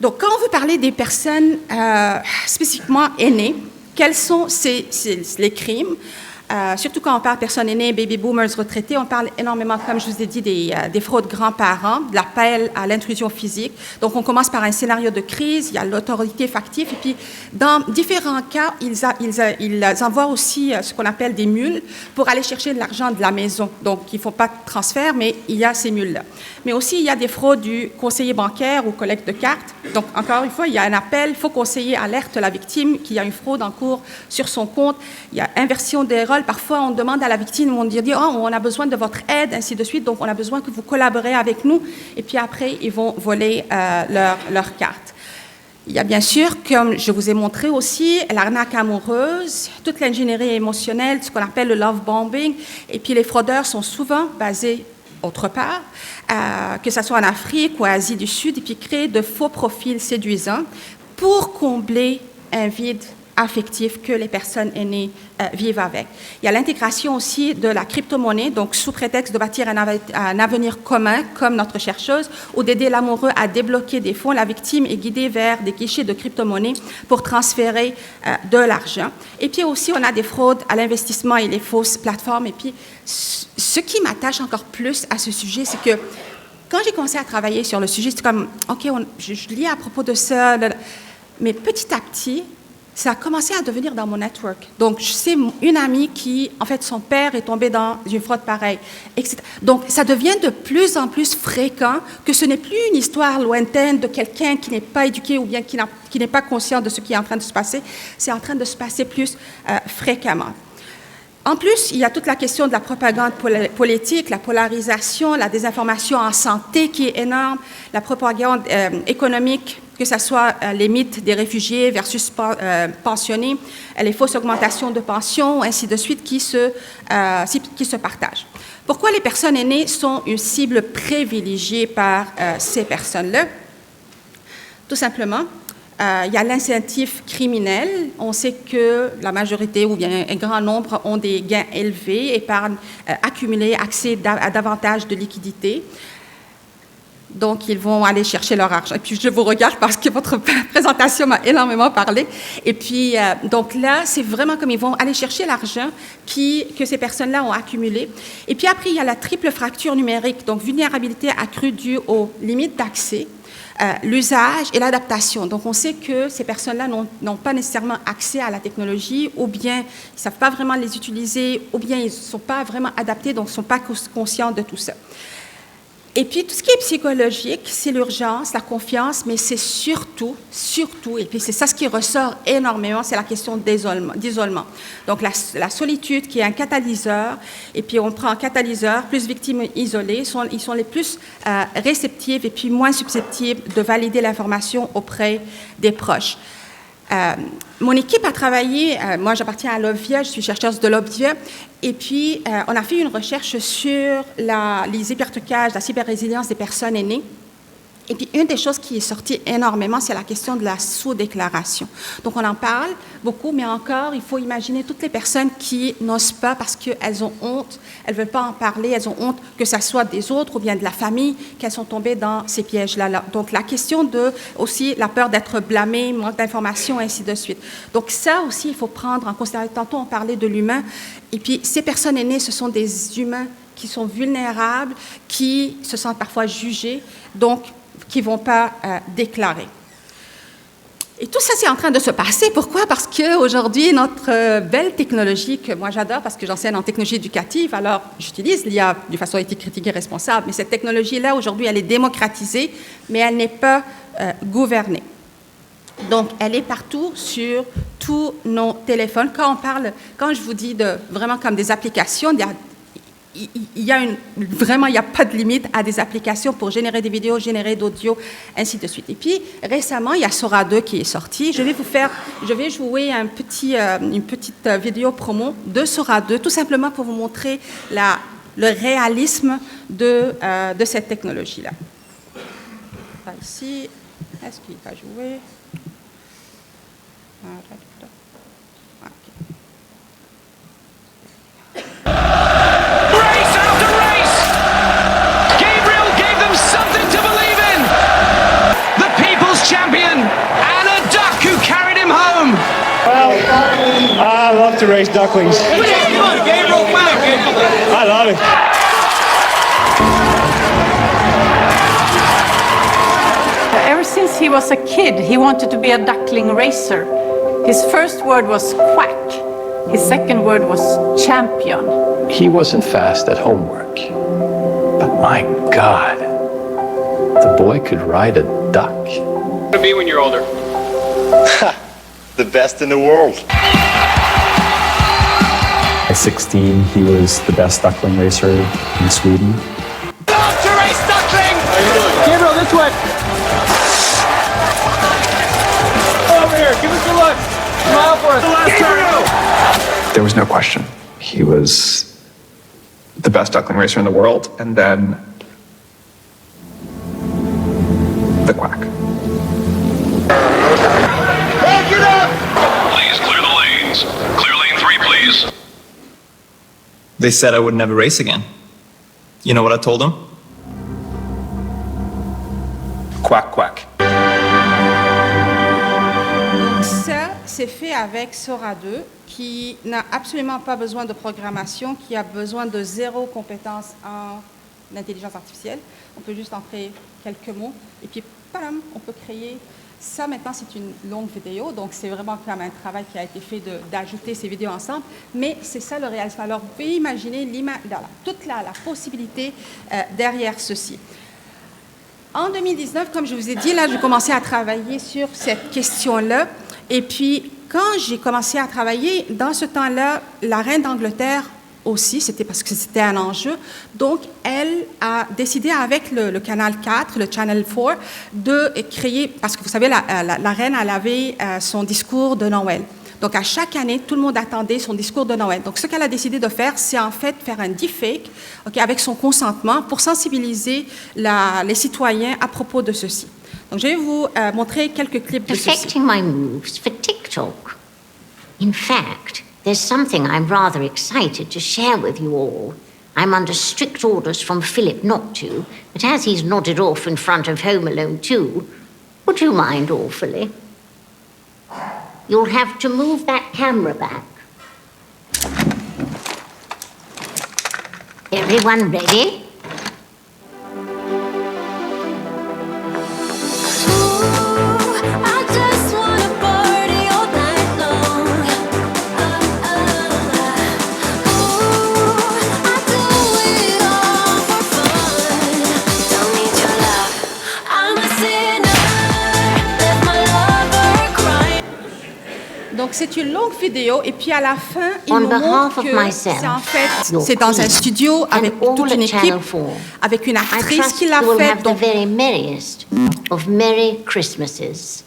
Donc, quand on veut parler des personnes spécifiquement aînées, quels sont les crimes? Surtout quand on parle de personnes aînées, baby boomers, retraités, on parle énormément, comme je vous ai dit, des fraudes grands-parents, de l'appel à l'intrusion physique. Donc, on commence par un scénario de crise, il y a l'autorité factive, et puis, dans différents cas, ils envoient aussi ce qu'on appelle des mules pour aller chercher de l'argent de la maison. Donc, ils ne font pas de transfert, mais il y a ces mules-là. Mais aussi, il y a des fraudes du conseiller bancaire ou collecte de cartes. Donc, encore une fois, il y a un appel, il faut conseiller alerte la victime qu'il y a une fraude en cours sur son compte. Il y a inversion des rôles. Parfois, on demande à la victime, on dit « Oh, on a besoin de votre aide », ainsi de suite. Donc, on a besoin que vous collaborez avec nous. Et puis après, ils vont voler leur carte. Il y a bien sûr, comme je vous ai montré aussi, l'arnaque amoureuse, toute l'ingénierie émotionnelle, ce qu'on appelle le love bombing. Et puis, les fraudeurs sont souvent basés autre part, que ce soit en Afrique ou en Asie du Sud, et puis créer de faux profils séduisants pour combler un vide affectif que les personnes aînées vivent avec. Il y a l'intégration aussi de la crypto-monnaie, donc sous prétexte de bâtir un avenir commun, comme notre chercheuse, ou d'aider l'amoureux à débloquer des fonds, la victime est guidée vers des guichets de crypto-monnaie pour transférer de l'argent. Et puis aussi, on a des fraudes à l'investissement et les fausses plateformes. Et puis, ce qui m'attache encore plus à ce sujet, c'est que quand j'ai commencé à travailler sur le sujet, c'est comme, OK, je lis à propos de ça, mais petit à petit, ça a commencé à devenir dans mon network. Donc, je sais une amie qui, en fait, son père est tombé dans une fraude pareille, etc. Donc, ça devient de plus en plus fréquent que ce n'est plus une histoire lointaine de quelqu'un qui n'est pas éduqué ou bien qui n'est pas conscient de ce qui est en train de se passer. C'est en train de se passer plus fréquemment. En plus, il y a toute la question de la propagande politique, la polarisation, la désinformation en santé qui est énorme, la propagande économique, que ce soit les mythes des réfugiés versus pensionnés, les fausses augmentations de pensions, ainsi de suite, qui se partagent. Pourquoi les personnes aînées sont une cible privilégiée par ces personnes-là? Tout simplement, il y a l'incentive criminel. On sait que la majorité ou bien un grand nombre ont des gains élevés, épargne accumulée, accès à davantage de liquidités. Donc, ils vont aller chercher leur argent. Et puis, je vous regarde parce que votre présentation m'a énormément parlé. Et puis, donc là, c'est vraiment comme ils vont aller chercher l'argent que ces personnes-là ont accumulé. Et puis après, il y a la triple fracture numérique, donc vulnérabilité accrue due aux limites d'accès, l'usage et l'adaptation. Donc, on sait que ces personnes-là n'ont pas nécessairement accès à la technologie, ou bien ils ne savent pas vraiment les utiliser, ou bien ils ne sont pas vraiment adaptés, donc ils ne sont pas conscients de tout ça. Et puis, tout ce qui est psychologique, c'est l'urgence, la confiance, mais c'est surtout, et puis c'est ça ce qui ressort énormément, c'est la question d'isolement. Donc, la solitude qui est un catalyseur, et puis on prend un catalyseur, plus victimes isolées, ils sont les plus réceptives et puis moins susceptibles de valider l'information auprès des proches. Mon équipe a travaillé, moi j'appartiens à l'Obvia, je suis chercheuse de l'Obvia, et puis on a fait une recherche sur les hypertrucages, la cyberrésilience des personnes aînées. Et puis, une des choses qui est sortie énormément, c'est la question de la sous-déclaration. Donc, on en parle beaucoup, mais encore, il faut imaginer toutes les personnes qui n'osent pas parce qu'elles ont honte, elles ne veulent pas en parler, elles ont honte que ça soit des autres ou bien de la famille, qu'elles sont tombées dans ces pièges-là. Donc, la question de, aussi, la peur d'être blâmée, manque d'informations, ainsi de suite. Donc, ça aussi, il faut prendre en considération. Tantôt, on parlait de l'humain, et puis, ces personnes aînées, ce sont des humains qui sont vulnérables, qui se sentent parfois jugés, donc, qui ne vont pas déclarer. Et tout ça, c'est en train de se passer. Pourquoi? Parce qu'aujourd'hui, notre belle technologie, que moi j'adore parce que j'enseigne en technologie éducative, alors j'utilise l'IA de façon éthique, critique et responsable, mais cette technologie-là, aujourd'hui, elle est démocratisée, mais elle n'est pas gouvernée. Donc, elle est partout sur tous nos téléphones. Quand je vous dis vraiment comme des applications, il n'y a pas de limite à des applications pour générer des vidéos, générer d'audio, ainsi de suite. Et puis, récemment, il y a Sora 2 qui est sorti. Je vais jouer une petite vidéo promo de Sora 2, tout simplement pour vous montrer le réalisme de cette technologie-là. Ici, est-ce qu'il va jouer? champion and a duck who carried him home. Well, I love to race ducklings. I love it. Ever since he was a kid, he wanted to be a duckling racer. His first word was quack. His second word was champion. He wasn't fast at homework, but my God, the boy could ride a duck. To be when you're older. The best in the world. At 16, he was the best duckling racer in Sweden. Love to race duckling! Gabriel, this way. Over here, give us a look. Smile for us. Gabriel! There was no question. He was the best duckling racer in the world, and then the quack. Please clear the lanes. Clear lane 3, please. They said I would never race again. You know what I told them? Quack, quack. Ça, c'est fait avec Sora 2, qui n'a absolument pas besoin de programmation, qui a besoin de zéro compétence en intelligence artificielle. On peut juste entrer quelques mots et puis, padam, on peut créer. Ça, maintenant, c'est une longue vidéo, donc c'est vraiment comme un travail qui a été fait d'ajouter ces vidéos ensemble, mais c'est ça le réalisme. Alors, vous pouvez imaginer toute la possibilité derrière ceci. En 2019, comme je vous ai dit, là, j'ai commencé à travailler sur cette question-là, et puis, quand j'ai commencé à travailler, dans ce temps-là, la reine d'Angleterre aussi, c'était parce que c'était un enjeu. Donc, elle a décidé avec le Canal 4, le Channel 4, de créer, parce que vous savez, la reine, elle avait son discours de Noël. Donc, à chaque année, tout le monde attendait son discours de Noël. Donc, ce qu'elle a décidé de faire, c'est en fait faire un deepfake, avec son consentement, pour sensibiliser les citoyens à propos de ceci. Donc, je vais vous montrer quelques clips de ceci. Perfecting my moves for TikTok. In fact, there's something I'm rather excited to share with you all. I'm under strict orders from Philip not to, but as he's nodded off in front of Home Alone 2, would you mind awfully? You'll have to move that camera back. Everyone ready? Donc, c'est une longue vidéo, et puis à la fin, il On nous behalf montre of que myself, c'est en fait, your c'est dans un queen, studio avec and all toute une at Channel équipe, 4. avec une I actrice trust qui l'a you will fait. have the Donc, very merriest of Merry Christmases.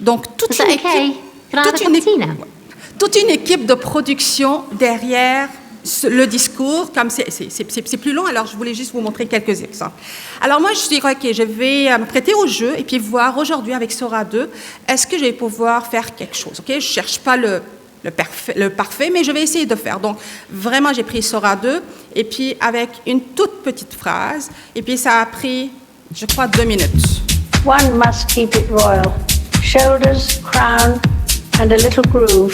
donc toute Is that une okay? équipe, Can I have a cantina? toute une équipe de production derrière le discours, comme c'est plus long, alors je voulais juste vous montrer quelques exemples. Alors moi, je dirais que je vais me prêter au jeu et puis voir aujourd'hui avec Sora 2, est-ce que je vais pouvoir faire quelque chose, ok? Je ne cherche pas le parfait, mais je vais essayer de faire. Donc, vraiment, j'ai pris Sora 2 et puis avec une toute petite phrase, et puis ça a pris, je crois, 2 minutes. One must keep it royal. Shoulders, crown, and a little groove.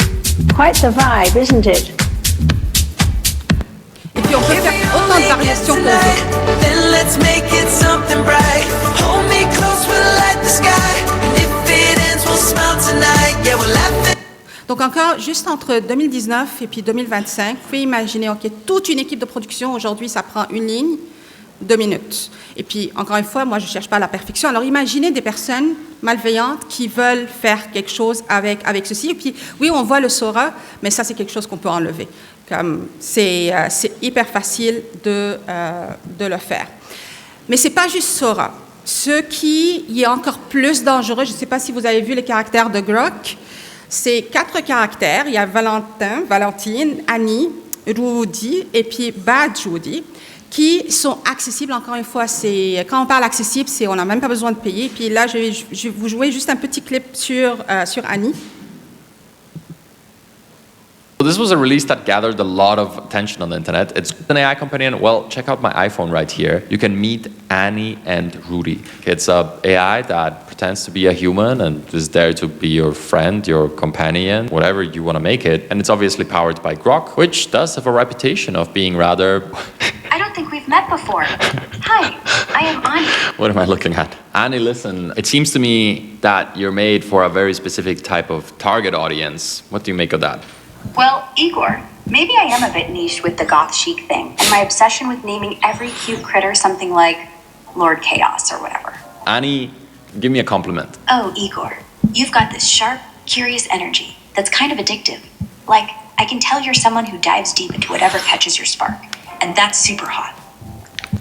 Quite the vibe, isn't it? Et puis on peut faire autant de variations qu'on veut. Then let's make it something bright. Hold me close, we'll light the sky. And if it ends, we'll smile tonight. Yeah, we'll laugh it. Donc encore, juste entre 2019 et puis 2025, vous pouvez imaginer, ok, toute une équipe de production, aujourd'hui, ça prend une ligne, 2 minutes. Et puis, encore une fois, moi, je ne cherche pas la perfection. Alors, imaginez des personnes malveillantes qui veulent faire quelque chose avec ceci. Et puis, oui, on voit le Sora, mais ça, c'est quelque chose qu'on peut enlever. Comme c'est hyper facile de le faire. Mais ce n'est pas juste Sora. Ce qui est encore plus dangereux, je ne sais pas si vous avez vu les caractères de Grok, c'est 4 caractères. Il y a Valentin, Valentine, Annie, Rudy et puis Bad Judy, qui sont accessibles. Encore une fois, quand on parle accessible, on n'a même pas besoin de payer. Puis là, je vais vous jouer juste un petit clip sur Annie. So this was a release that gathered a lot of attention on the internet. It's an AI companion. Well, check out my iPhone right here. You can meet Annie and Rudy. It's an AI that pretends to be a human and is there to be your friend, your companion, whatever you want to make it. And it's obviously powered by Grok, which does have a reputation of being rather... I don't think we've met before. Hi, I am Annie. What am I looking at? Annie, listen, it seems to me that you're made for a very specific type of target audience. What do you make of that? Well, Igor, maybe I am a bit niche with the goth chic thing, and my obsession with naming every cute critter something like Lord Chaos or whatever. Annie, give me a compliment. Oh, Igor, you've got this sharp, curious energy that's kind of addictive. Like, I can tell you're someone who dives deep into whatever catches your spark, and that's super hot.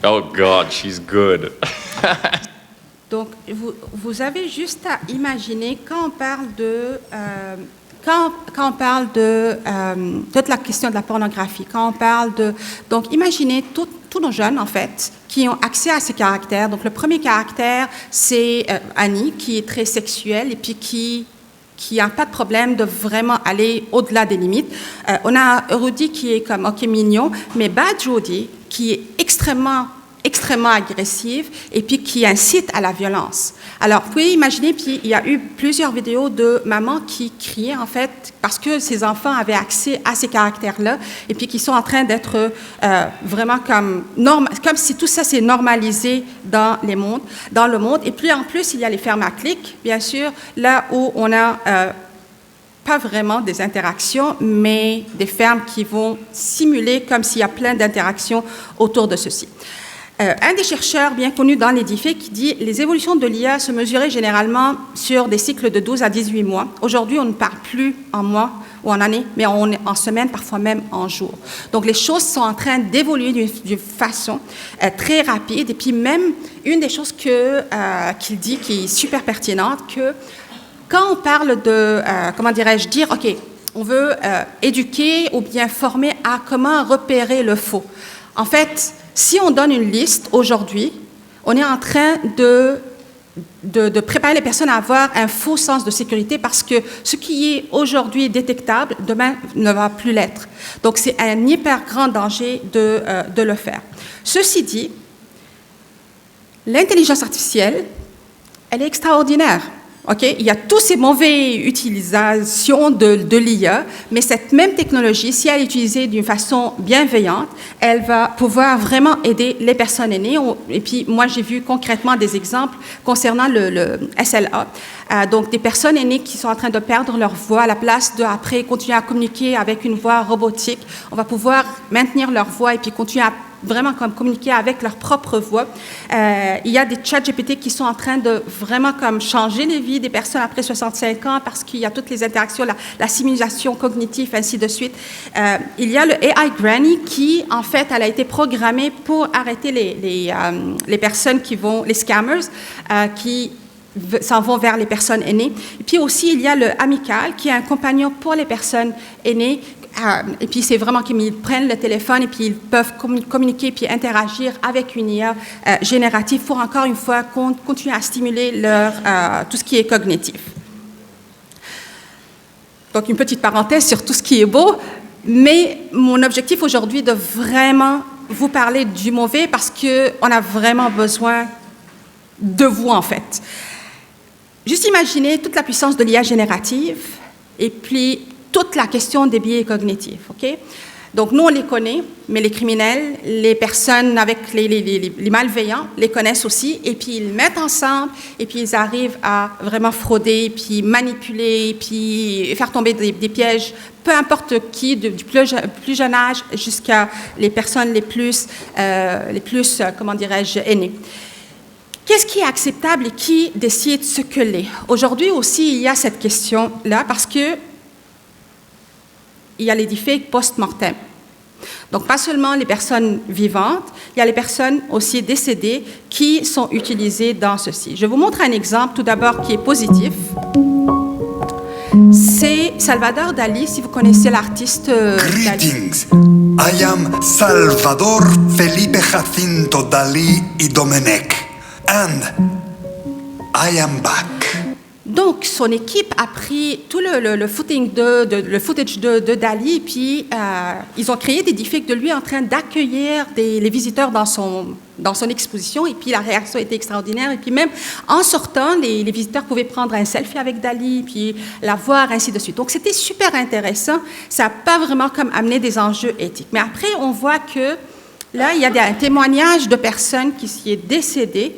Oh God, she's good. Donc, vous avez juste à imaginer quand on parle de... Quand on parle de toute la question de la pornographie, quand on parle de... Donc, imaginez tous nos jeunes, en fait, qui ont accès à ces caractères. Donc, le premier caractère, c'est Annie, qui est très sexuelle et puis qui n'a pas de problème de vraiment aller au-delà des limites. On a Rudy qui est comme, OK, mignon, mais Bad Jody, qui est extrêmement agressive et puis qui incite à la violence. Alors, vous pouvez imaginer, puis il y a eu plusieurs vidéos de mamans qui criaient, en fait, parce que ces enfants avaient accès à ces caractères-là et puis qui sont en train d'être vraiment comme si tout ça s'est normalisé dans le monde. Et puis, en plus, il y a les fermes à clics, bien sûr, là où on a... pas vraiment des interactions, mais des fermes qui vont simuler comme s'il y a plein d'interactions autour de ceci. Un des chercheurs bien connus dans l'édifice qui dit « Les évolutions de l'IA se mesuraient généralement sur des cycles de 12 à 18 mois. Aujourd'hui, on ne parle plus en mois ou en années, mais en semaines, parfois même en jours. Donc, les choses sont en train d'évoluer d'une façon très rapide. Et puis même, une des choses qu'il dit qui est super pertinente, que quand on parle de, dire, OK, on veut éduquer ou bien former à comment repérer le faux. En fait, si on donne une liste aujourd'hui, on est en train de préparer les personnes à avoir un faux sens de sécurité parce que ce qui est aujourd'hui détectable, demain ne va plus l'être. Donc, c'est un hyper grand danger de le faire. Ceci dit, l'intelligence artificielle, elle est extraordinaire. Okay? Il y a toutes ces mauvaises utilisations de l'IA, mais cette même technologie, si elle est utilisée d'une façon bienveillante, elle va pouvoir vraiment aider les personnes aînées. Et puis, moi, j'ai vu concrètement des exemples concernant le SLA. Donc, des personnes aînées qui sont en train de perdre leur voix à la place de, après, continuer à communiquer avec une voix robotique. On va pouvoir maintenir leur voix et puis continuer à vraiment comme communiquer avec leur propre voix. Il y a des chats GPT qui sont en train de vraiment comme changer les vies des personnes après 65 ans parce qu'il y a toutes les interactions, la simulation cognitive, ainsi de suite. Il y a le AI Granny qui, en fait, elle a été programmée pour arrêter les personnes qui vont, les scammers, qui s'en vont vers les personnes aînées. Et puis aussi, il y a le Amical qui est un compagnon pour les personnes aînées. Et puis, c'est vraiment qu'ils prennent le téléphone et puis ils peuvent communiquer puis interagir avec une IA générative pour, encore une fois, continuer à stimuler tout ce qui est cognitif. Donc, une petite parenthèse sur tout ce qui est beau, mais mon objectif aujourd'hui est de vraiment vous parler du mauvais parce qu'on a vraiment besoin de vous, en fait. Juste imaginez toute la puissance de l'IA générative et puis toute la question des biais cognitifs, OK? Donc, nous, on les connaît, mais les criminels, les personnes avec les malveillants les connaissent aussi, et puis ils mettent ensemble, et puis ils arrivent à vraiment frauder, puis manipuler, puis faire tomber des pièges, peu importe qui, du plus jeune âge jusqu'à les personnes les plus comment dirais-je, aînées. Qu'est-ce qui est acceptable et qui décide ce que l'est? Aujourd'hui aussi, il y a cette question-là, parce que il y a les deepfakes post-mortem. Donc, pas seulement les personnes vivantes, il y a les personnes aussi décédées qui sont utilisées dans ceci. Je vous montre un exemple, tout d'abord, qui est positif. C'est Salvador Dali, si vous connaissez l'artiste Greetings, I am Salvador Felipe Jacinto Dali y Domenech, and I am back. Donc, son équipe a pris tout le footage de Dali, puis ils ont créé des deepfakes de lui en train d'accueillir les visiteurs dans son exposition, et puis la réaction était extraordinaire. Et puis même en sortant, les visiteurs pouvaient prendre un selfie avec Dali, puis la voir, ainsi de suite. Donc, c'était super intéressant. Ça n'a pas vraiment comme amené des enjeux éthiques. Mais après, on voit que là, il y a un témoignage de personne qui est décédée,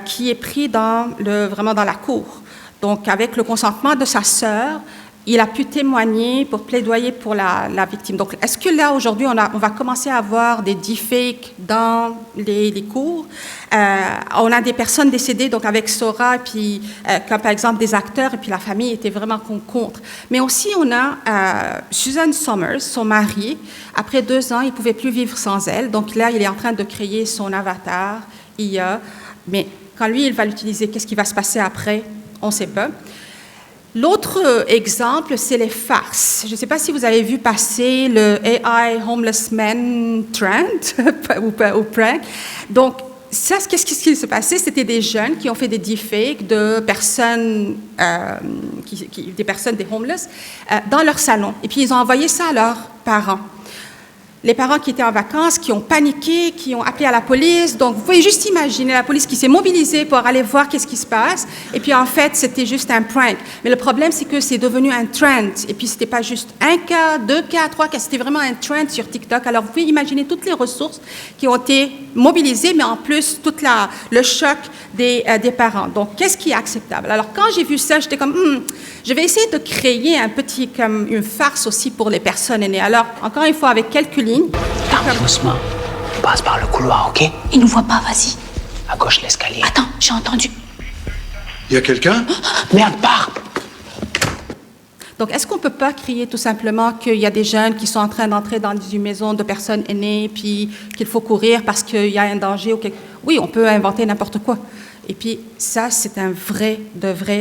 qui est pris vraiment dans la cour. Donc, avec le consentement de sa sœur, il a pu témoigner pour plaidoyer pour la victime. Donc, est-ce que là, aujourd'hui, on va commencer à avoir des deepfakes dans les cours? On a des personnes décédées, donc avec Sora, puis comme par exemple des acteurs, et puis la famille était vraiment contre. Mais aussi, on a Susan Somers, son mari. Après 2 ans, il ne pouvait plus vivre sans elle. Donc là, il est en train de créer son avatar, IA. Mais quand lui, il va l'utiliser, qu'est-ce qui va se passer après? On ne sait pas. L'autre exemple, c'est les farces. Je ne sais pas si vous avez vu passer le AI Homeless Man Trend ou prank. Donc, ça, qu'est-ce qui s'est passé? C'était des jeunes qui ont fait des deepfakes de personnes, des homeless, dans leur salon. Et puis, ils ont envoyé ça à leurs parents. Les parents qui étaient en vacances, qui ont paniqué, qui ont appelé à la police. Donc, vous pouvez juste imaginer la police qui s'est mobilisée pour aller voir qu'est-ce qui se passe. Et puis, en fait, c'était juste un prank. Mais le problème, c'est que c'est devenu un trend. Et puis, c'était pas juste 1 cas, 2 cas, 3 cas. C'était vraiment un trend sur TikTok. Alors, vous pouvez imaginer toutes les ressources qui ont été mobilisées, mais en plus, tout le choc des parents. Donc, qu'est-ce qui est acceptable? Alors, quand j'ai vu ça, j'étais comme, je vais essayer de créer comme une farce aussi pour les personnes aînées. Alors, encore une fois, avec quelques lignes. Parle doucement. On passe par le couloir, OK? Il nous voit pas, vas-y. À gauche, l'escalier. Attends, j'ai entendu. Il y a quelqu'un? Merde, pars! Donc, est-ce qu'on ne peut pas crier tout simplement qu'il y a des jeunes qui sont en train d'entrer dans une maison de personnes aînées, puis qu'il faut courir parce qu'il y a un danger ou quelque... Oui, on peut inventer n'importe quoi. Et puis, ça, c'est un vrai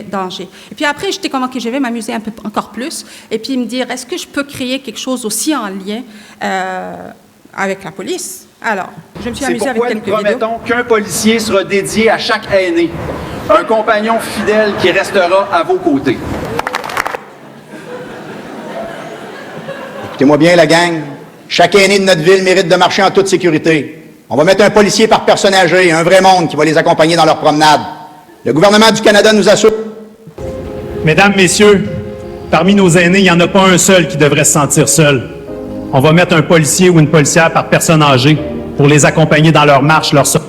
danger. Et puis après, j'étais comme, OK, je vais m'amuser un peu encore plus, et puis me dire, est-ce que je peux créer quelque chose aussi en lien avec la police? Alors, je me suis amusée avec quelques vidéos. C'est pourquoi nous promettons qu'un policier sera dédié à chaque aîné, un compagnon fidèle qui restera à vos côtés. Écoutez-moi bien, la gang. Chaque aîné de notre ville mérite de marcher en toute sécurité. On va mettre un policier par personne âgée, un vrai monde qui va les accompagner dans leur promenade. Le gouvernement du Canada nous assure... Mesdames, Messieurs, parmi nos aînés, il n'y en a pas un seul qui devrait se sentir seul. On va mettre un policier ou une policière par personne âgée pour les accompagner dans leur marche, leur sortie.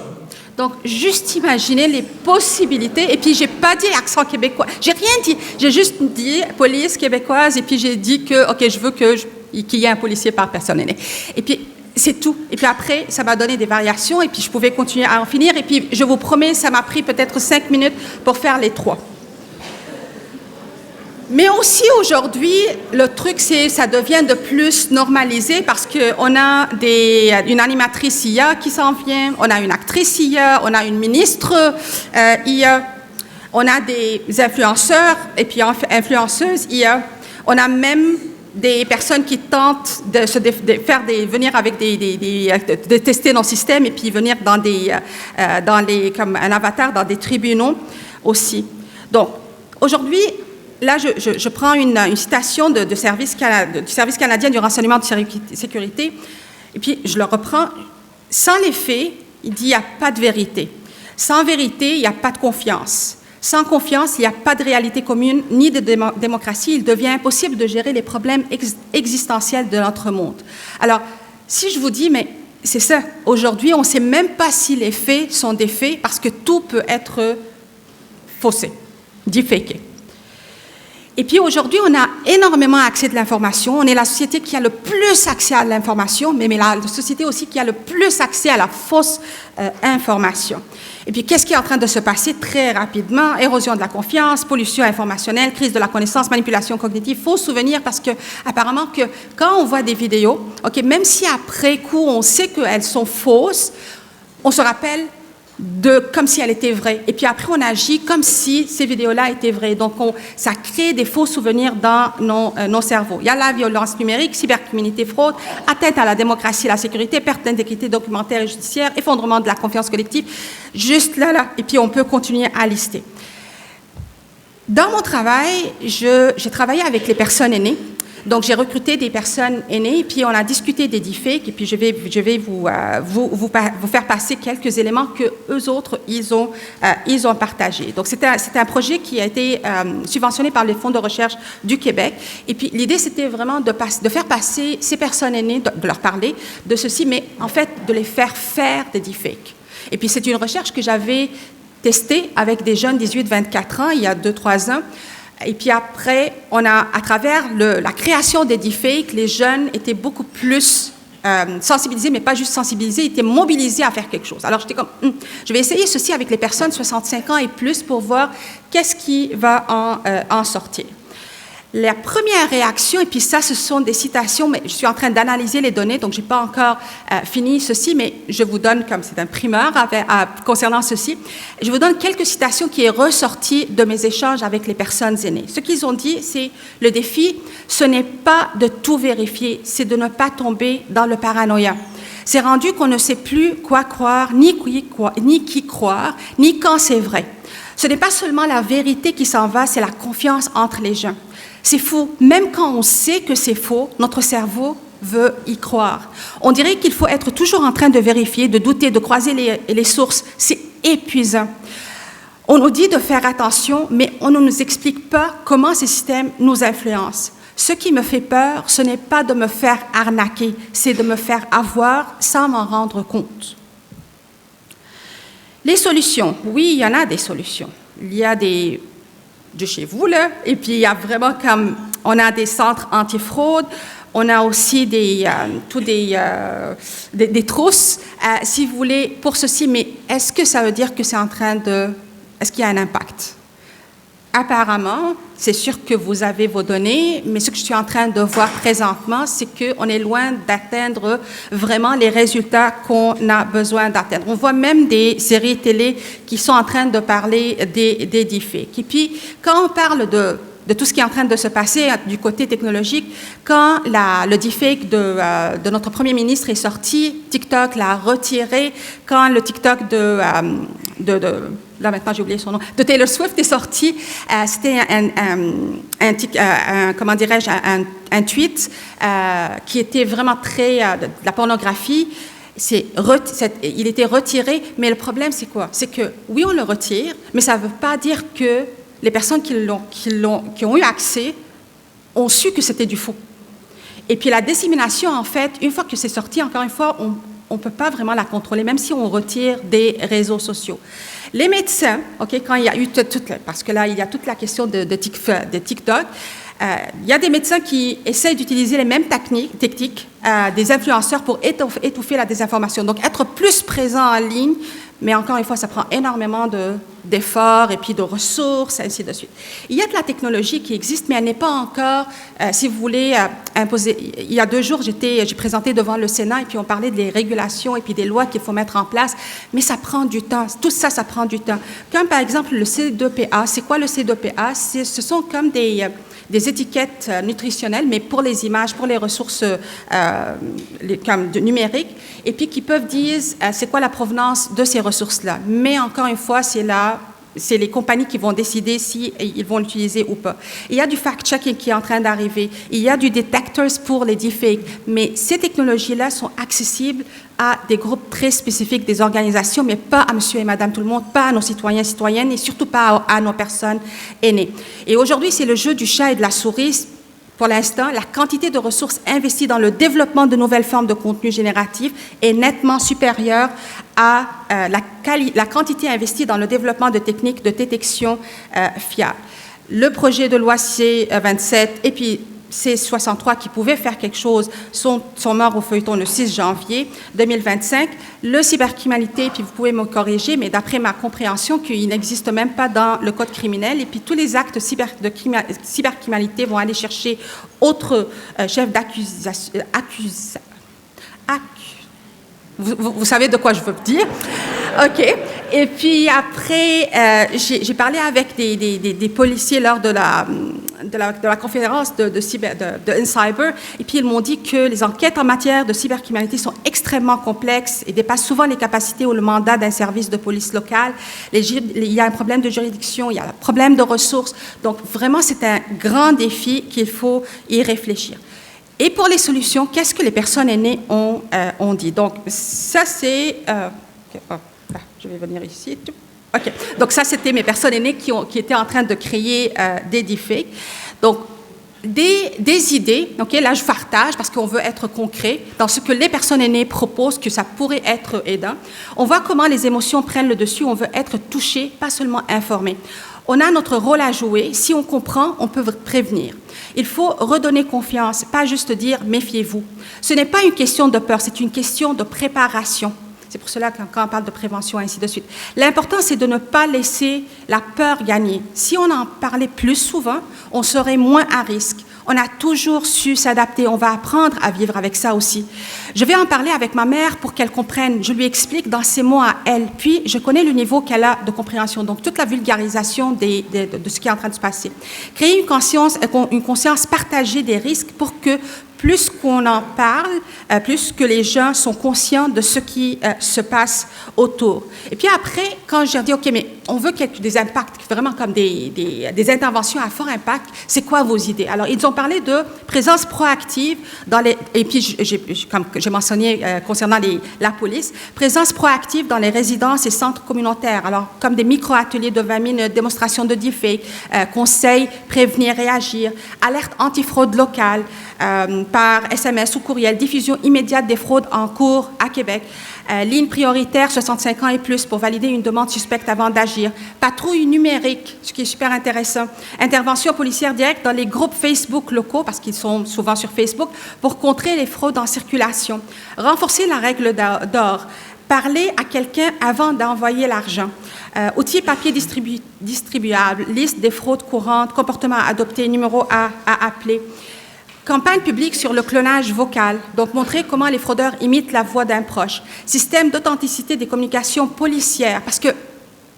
Donc, juste imaginer les possibilités. Et puis, j'ai pas dit accent québécois. J'ai rien dit. J'ai juste dit police québécoise. Et puis, j'ai dit que, OK, je veux qu'il y ait un policier par personne aînée. Et puis, c'est tout. Et puis après, ça m'a donné des variations. Et puis, je pouvais continuer à en finir. Et puis, je vous promets, ça m'a pris peut-être 5 minutes pour faire les 3. Mais aussi aujourd'hui, le truc, c'est ça devient de plus normalisé parce qu'on a une animatrice IA qui s'en vient, on a une actrice IA, on a une ministre IA, on a des influenceurs et puis influenceuses IA, on a même des personnes qui tentent de venir avec de tester nos systèmes et puis venir comme un avatar dans des tribunaux aussi. Donc, aujourd'hui, là, je prends une citation du Service canadien du renseignement de sécurité, et puis je le reprends. Sans les faits, il dit il n'y a pas de vérité. Sans vérité, il n'y a pas de confiance. Sans confiance, il n'y a pas de réalité commune ni de démocratie. Il devient impossible de gérer les problèmes existentiels de notre monde. Alors, si je vous dis, mais c'est ça, aujourd'hui, on ne sait même pas si les faits sont des faits parce que tout peut être faussé, deepfaké. Et puis aujourd'hui, on a énormément accès de l'information. On est la société qui a le plus accès à l'information, mais la société aussi qui a le plus accès à la fausse information. Et puis, qu'est-ce qui est en train de se passer très rapidement? Érosion de la confiance, pollution informationnelle, crise de la connaissance, manipulation cognitive. Faux souvenirs parce que, apparemment, que quand on voit des vidéos, OK, même si après coup, on sait qu'elles sont fausses, on se rappelle comme si elle était vraie. Et puis après, on agit comme si ces vidéos-là étaient vraies. Donc, ça crée des faux souvenirs dans nos cerveaux. Il y a la violence numérique, cybercriminalité, fraude, atteinte à la démocratie, la sécurité, perte d'intégrité documentaire et judiciaire, effondrement de la confiance collective. Juste là. Et puis, on peut continuer à lister. Dans mon travail, j'ai travaillé avec les personnes aînées. Donc, j'ai recruté des personnes aînées, puis on a discuté des deepfakes, et puis je vais vous faire passer quelques éléments que eux autres, ils ont partagés. Donc, c'était un projet qui a été subventionné par les fonds de recherche du Québec. Et puis, l'idée, c'était vraiment de faire passer ces personnes aînées, de leur parler de ceci, mais en fait, de les faire des deepfakes. Et puis, c'est une recherche que j'avais testée avec des jeunes 18-24 ans, il y a 2-3 ans. Et puis après, à travers la création des deepfakes, les jeunes étaient beaucoup plus sensibilisés, mais pas juste sensibilisés, ils étaient mobilisés à faire quelque chose. Alors, j'étais comme, je vais essayer ceci avec les personnes 65 ans et plus pour voir qu'est-ce qui va en sortir. La première réaction, et puis ça, ce sont des citations, mais je suis en train d'analyser les données, donc je n'ai pas encore fini ceci, mais je vous donne, comme c'est un primeur concernant ceci, je vous donne quelques citations qui sont ressorties de mes échanges avec les personnes aînées. Ce qu'ils ont dit, c'est le défi, ce n'est pas de tout vérifier, c'est de ne pas tomber dans le paranoïa. C'est rendu qu'on ne sait plus quoi croire, ni qui croire, ni quand c'est vrai. Ce n'est pas seulement la vérité qui s'en va, c'est la confiance entre les gens. C'est fou. Même quand on sait que c'est faux, notre cerveau veut y croire. On dirait qu'il faut être toujours en train de vérifier, de douter, de croiser les sources. C'est épuisant. On nous dit de faire attention, mais on ne nous explique pas comment ces systèmes nous influencent. Ce qui me fait peur, ce n'est pas de me faire arnaquer, c'est de me faire avoir sans m'en rendre compte. Les solutions. Oui, il y en a des solutions. Il y a des de chez vous, là. Et puis, il y a vraiment comme, on a des centres anti-fraude, on a aussi des trousses, si vous voulez, pour ceci. Mais est-ce que ça veut dire que c'est est-ce qu'il y a un impact? Apparemment, c'est sûr que vous avez vos données, mais ce que je suis en train de voir présentement, c'est qu'on est loin d'atteindre vraiment les résultats qu'on a besoin d'atteindre. On voit même des séries télé qui sont en train de parler des deepfakes. Et puis, quand on parle de tout ce qui est en train de se passer du côté technologique, quand le deepfake de notre premier ministre est sorti, TikTok l'a retiré. Quand le TikTok là maintenant j'ai oublié son nom, de Taylor Swift est sorti, c'était un tweet qui était vraiment très de la pornographie. Il était retiré, mais le problème c'est quoi? C'est que oui on le retire, mais ça ne veut pas dire que les personnes qui ont eu accès ont su que c'était du faux. Et puis la dissémination, en fait, une fois que c'est sorti, encore une fois, on ne peut pas vraiment la contrôler, même si on retire des réseaux sociaux. Les médecins, quand il y a eu parce que là, il y a toute la question de TikTok, il y a des médecins qui essayent d'utiliser les mêmes techniques des influenceurs pour étouffer la désinformation. Donc, être plus présent en ligne, mais encore une fois, ça prend énormément d'efforts et puis de ressources, ainsi de suite. Il y a de la technologie qui existe, mais elle n'est pas encore, si vous voulez, imposée. Il y a 2 jours, j'ai présenté devant le Sénat et puis on parlait des régulations et puis des lois qu'il faut mettre en place, mais ça prend du temps. Tout ça, ça prend du temps. Comme par exemple le C2PA. C'est quoi le C2PA? Ce sont comme des étiquettes nutritionnelles, mais pour les images, pour les ressources numériques, et puis qui peuvent dire c'est quoi la provenance de ces ressources-là. Mais encore une fois, c'est les compagnies qui vont décider si ils vont l'utiliser ou pas. Il y a du fact-checking qui est en train d'arriver. Il y a du detectors pour les deepfakes. Mais ces technologies-là sont accessibles à des groupes très spécifiques, des organisations, mais pas à monsieur et madame tout le monde, pas à nos citoyens et citoyennes, et surtout pas à nos personnes aînées. Et aujourd'hui, c'est le jeu du chat et de la souris. Pour l'instant, la quantité de ressources investies dans le développement de nouvelles formes de contenu génératif est nettement supérieure à la quantité investie dans le développement de techniques de détection fiables. Le projet de loi C-27 et puis C-63 qui pouvaient faire quelque chose sont morts au feuilleton le 6 janvier 2025. Le cybercriminalité, puis vous pouvez me corriger, mais d'après ma compréhension, qu'il n'existe même pas dans le code criminel. Et puis tous les actes de cybercriminalité vont aller chercher autres chefs d'accusation. Vous savez de quoi je veux dire? OK. Et puis après, j'ai parlé avec des policiers lors de la conférence de InCyber, et puis ils m'ont dit que les enquêtes en matière de cybercriminalité sont extrêmement complexes et dépassent souvent les capacités ou le mandat d'un service de police locale. Il y a un problème de juridiction, il y a un problème de ressources. Donc vraiment, c'est un grand défi qu'il faut y réfléchir. Et pour les solutions, qu'est-ce que les personnes aînées ont dit? Donc ça, c'est... je vais venir ici. OK. Donc ça, c'était mes personnes aînées qui étaient en train de créer des deepfakes. Donc, des idées, OK, là, je partage parce qu'on veut être concret dans ce que les personnes aînées proposent, que ça pourrait être aidant. On voit comment les émotions prennent le dessus, on veut être touché, pas seulement informé. On a notre rôle à jouer. Si on comprend, on peut prévenir. Il faut redonner confiance, pas juste dire « méfiez-vous ». Ce n'est pas une question de peur, c'est une question de préparation. C'est pour cela que quand on parle de prévention, ainsi de suite. L'important, c'est de ne pas laisser la peur gagner. Si on en parlait plus souvent, on serait moins à risque. On a toujours su s'adapter. On va apprendre à vivre avec ça aussi. Je vais en parler avec ma mère pour qu'elle comprenne. Je lui explique dans ses mots à elle. Puis, je connais le niveau qu'elle a de compréhension. Donc, toute la vulgarisation de ce qui est en train de se passer. Créer une conscience partagée des risques pour que plus qu'on en parle, plus que les gens sont conscients de ce qui se passe autour. Et puis après, quand j'ai dit, OK, mais on veut des impacts, vraiment comme des interventions à fort impact, c'est quoi vos idées? Alors, ils ont parlé de présence proactive dans les... Et puis, comme j'ai mentionné concernant la police, présence proactive dans les résidences et centres communautaires. Alors, comme des micro-ateliers de 20 minutes, démonstration de deepfake, conseils, prévenir, réagir, alerte antifraude locale, par SMS ou courriel, diffusion immédiate des fraudes en cours à Québec, ligne prioritaire 65 ans et plus pour valider une demande suspecte avant d'agir, patrouille numérique, ce qui est super intéressant, intervention policière directe dans les groupes Facebook locaux, parce qu'ils sont souvent sur Facebook, pour contrer les fraudes en circulation, renforcer la règle d'or, parler à quelqu'un avant d'envoyer l'argent, outils papier distribuables, liste des fraudes courantes, comportements à adopter, numéro à appeler. Campagne publique sur le clonage vocal, donc montrer comment les fraudeurs imitent la voix d'un proche. Système d'authenticité des communications policières, parce que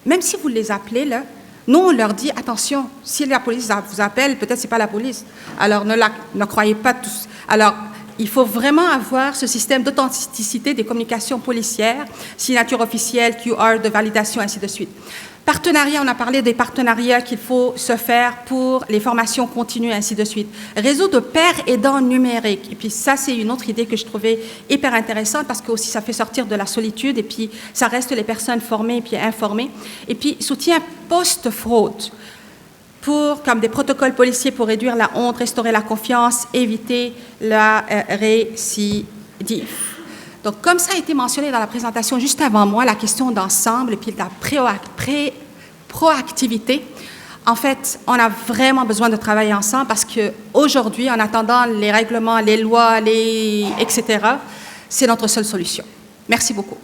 même si vous les appelez, là, nous, on leur dit, attention, si la police vous appelle, peut-être c'est pas la police. Alors, ne croyez pas tous. Alors, il faut vraiment avoir ce système d'authenticité des communications policières, signature officielle, QR de validation, ainsi de suite. Partenariat, on a parlé des partenariats qu'il faut se faire pour les formations continues, ainsi de suite. Réseau de pairs aidants numériques. Et puis ça, c'est une autre idée que je trouvais hyper intéressante parce que aussi ça fait sortir de la solitude et puis ça reste les personnes formées et puis informées. Et puis soutien post-fraude comme des protocoles policiers pour réduire la honte, restaurer la confiance, éviter la récidive. Donc, comme ça a été mentionné dans la présentation juste avant moi, la question d'ensemble et puis de la proactivité, en fait, on a vraiment besoin de travailler ensemble parce qu'aujourd'hui, en attendant les règlements, les lois, etc., c'est notre seule solution. Merci beaucoup.